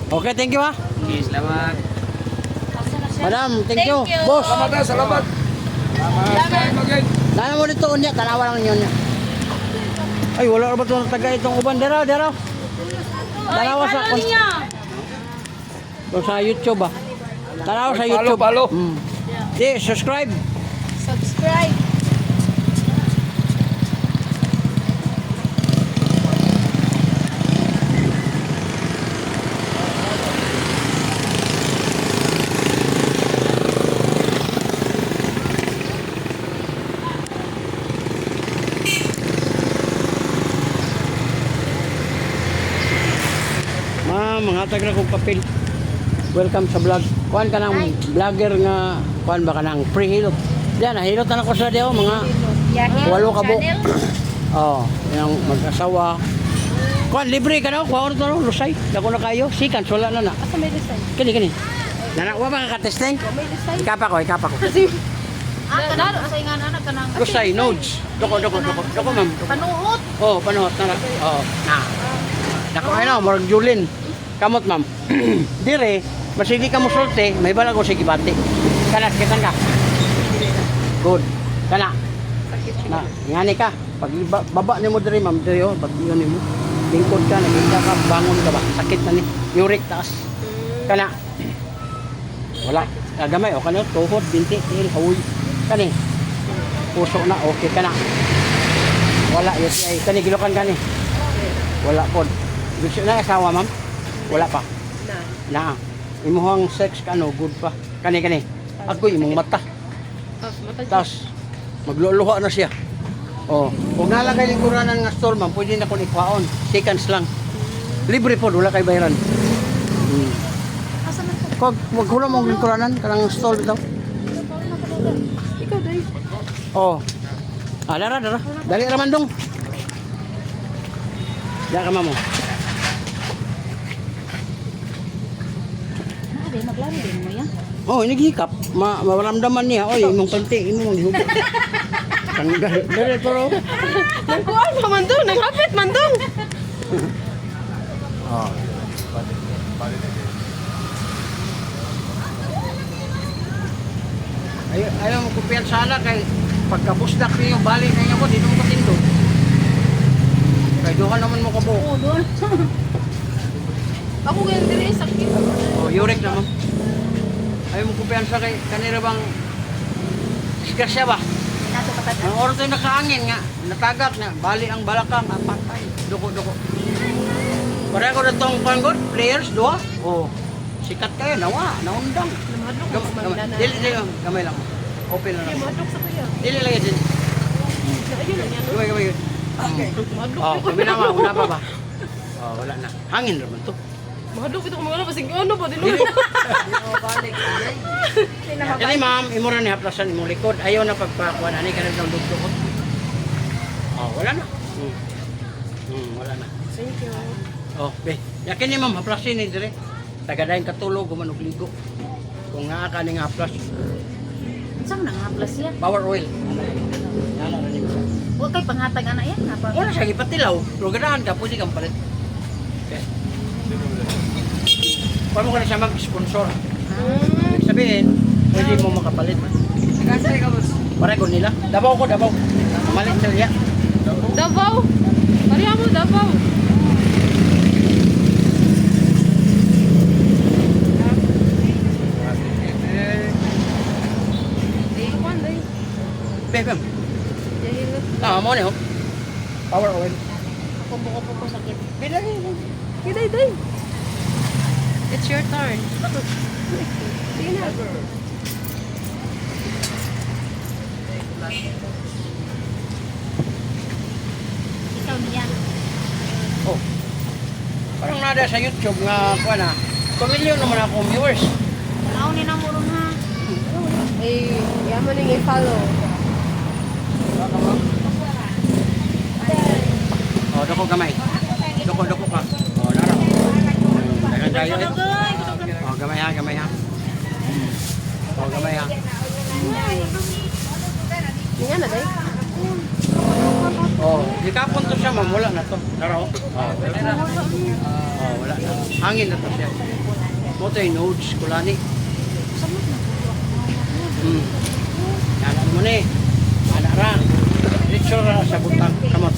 Okay, thank you ha. Okay, salamat. Madam, thank you. Boss. Salamat, salamat. Salamat. Sana mo dito unya, tanawa lang yun niya. Ay, wala ba itong taga itong uban? Daraw. Tanawa sa... Sa YouTube ba? Tanawa sa YouTube. Palo. Subscribe. Subscribe. Mga taga kong papel. Welcome sa vlog. Kuan ka ng vlogger nga, kuan ba ka ng free hilot. Yan, nahilot na ako sa diyo, mga walo ka bo. Oh, yung mag-asawa. Kuan, libre ka daw, kuha ko na lusay. Dako na kayo, sikan, wala na na. Asa may design? Kini. Nana, wala ba ka testing? May design. Ikapa ko. Kanaro sa ingan anak kanang. Lusay, nodes. Doko, ma'am. Panuot. Oh, panuhot na. Oh, na. Dako ay na, morag Julin. Kamot, ma'am. Dire, masigi ka mo sulte, may bala ko sige bati. Kana, kitan ka. Good. Kana. Na, ngani ka. Pag baba nimo dire, ma'am, dire oh, pag yun nimo. Lingkod ka, nagigda ka, bangon ka ba? Sakit na ni. Uric taas. Kana. Wala. Gamay o kanyo, tuhod, binti, til, hawi. Kani. Puso na, okay ka na. Wala, yes, ay, kani, gilokan ka ni. Wala po. Gusto na asawa, ma'am? Wala pa. Na. Imuhang sex ka, no, good pa. Kani. Ako, imong mata. Tapos, magluluha na siya. Oh, kung nalagay lingkuranan nga store, ma'am, pwede na kung ikwaon. Seconds lang. Libre po, wala kay bayaran. Asa man to? Kung maghulam mong lingkuranan, kanang stall ito. Ikaw dai. Oh. Dara. Dali raman dong. Dara ka, mamo. Dai maglaro din mo yan. Oh, inaghikap. Maramdaman niya. Oy, imong panty, imong hihubo. Dali, pero. Nagkuan pa man dong, naghapit man dong. Oh. Ayaw mo kupiyan sana kay pagkabusdak niyo balik na niyo ko dito mo katindog. Kay duhan naman mo kabo. Oo, doon. Ako ganyan dire sakit. Oh, yurik naman. Ayaw mo kupiyan sa kay kanira bang disgrasya ba? Nato patat. Ang oras ay nakaangin nga, natagak na, bali ang balakang, apatay, duko. Pareho ko na itong pangod, players, dua. Oh, sikat kayo, naundang. Dili, gamay lang. Open na lang. Madok sa kuya. Dili lang yan. Ayun lang yan. Gamay. Madok. Oh, kami na una pa ba? Oh, wala na. Hangin naman to. Madok ito kumagana pa sige ano pa dilo. Balik. Dili ma'am, imo ra ni haplasan imong likod. Ayaw na pagpakuan ani kanang dugtog. Oh, wala na. Wala na. Thank you. Oh, be. Yakin ni ma'am haplasin ni dire. Tagadayon katulog gumanog ligo. Kung nga ka ni nga haplas, Saan nang haplas yan? power oil. Yan na ni. Huwag kay panghatag ana yan. Wala siya ipatilaw. Pero ganahan ka, pwede kang palit. Okay. Paano mo ka na siya mag-sponsor? Ibig sabihin, pwede mo makapalit. Kasay ka boss. Pareho nila. Dabaw ko. Malit sila. Davao. Pariha mo Davao. Bebe. Mo niyo. Power oil. Kumpok ko sakit. Bilangin. Day. It's your turn. Sige na. Ikaw niya. Oh. Parang nada sa YouTube nga kuha na. 2 million naman akong viewers. Tanaw ni na murong ha. Eh, yaman ning i-follow. Oh, doko gamay. Doko ka. Oh, nara. Dagan tayo. Oh, gamay ha. Oh, gamay ha. Yan na day. Oh, di kapon to siya, ma'am. Wala na to. Naraw. Oh, wala na. Oh, wala na. Hangin na to siya. Mo to yung nodes, kulani. Anak mo ni. Anak ra. Diretso ra sa butang. Kamot.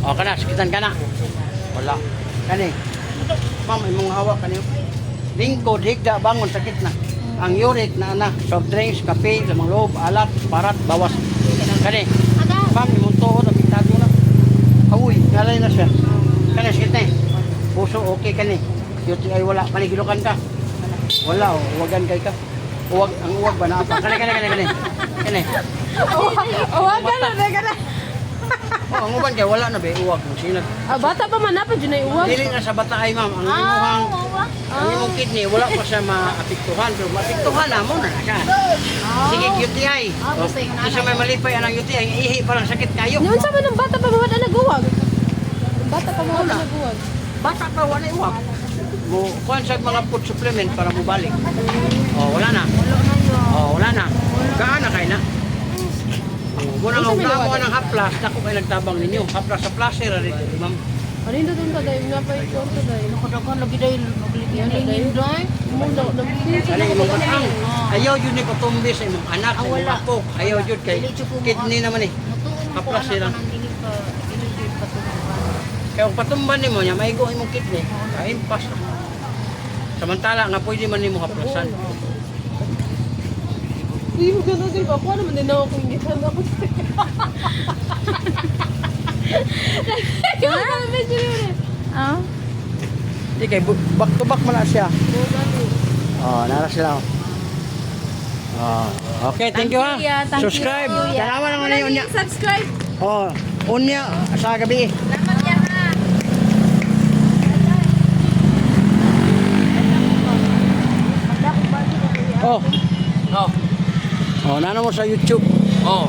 Oh, kana, sakitan ka na. Wala. Kani. Ma'am, imong hawak kani. Lingkod, higda, bangon, sakit na. Ang uric na soft drinks, kape, lamang loob, alat, parat, bawas. Kani. Ma'am, imong tuod, apiktado na. Awoy, nalay na siya. Kani, sakit na eh. Puso, okay kani. UTI wala, panigilukan ka. Wala, uwagan kay ka. Uwag, ang uwag ba na apa? Kani. Kani. Uwagan na, rega na. Oh, ang uban kay wala na be, uwag mo sinag. Bata pa man na pa dyan ay uwag. Dili na sa bata ay ma'am, ang imong kidney wala pa siya maapektuhan, pero maapektuhan na mo na siya. Sige, UTI. Oh, isa may malipay ang UTI, ihi parang sakit kayo. Noon sa man ng bata pa man na nag-uwag. Ang bata pa man na nag-uwag. Bata pa wala uwag. Mo kuan sa mga food supplement para mo balik. Oh, wala na. Oh, wala na. Gaana kay na. Muna nga ugnawa ng haplas, dako kay nagtabang ninyo. Haplas sa placer rin, ma'am. Ano yung doon ka dahil nga pa ito dahil. Nakadagan lagi dahil magligyan Yan na yung dahil. dahil. Muna, nabilis Kani na imong ako batang. dahil. Ayaw yun ni patumbi sa imong anak, sa imong wala. apo. Ayaw yun kay kidney naman eh. Matuon ko Haplas anak sila. ka ng dinig ka. Dinig patulungan. Kaya kung patumban nimo niya, maigo imong kidney. Kaimpas. Samantala nga pwede man nimo haplasan. Hindi mo gano'n din ba? Ako naman din ako kung gitan ako. Kaya ka medyo yun eh. Di kay back to back man na siya. Oh, nara sila. Oh, okay, thank you ha. Subscribe. Dalawa naman na yun niya. Subscribe. Oh, unya sa gabi. Salamat yan ha. Oh. Oh. Oh, nana mo sa YouTube. Oh.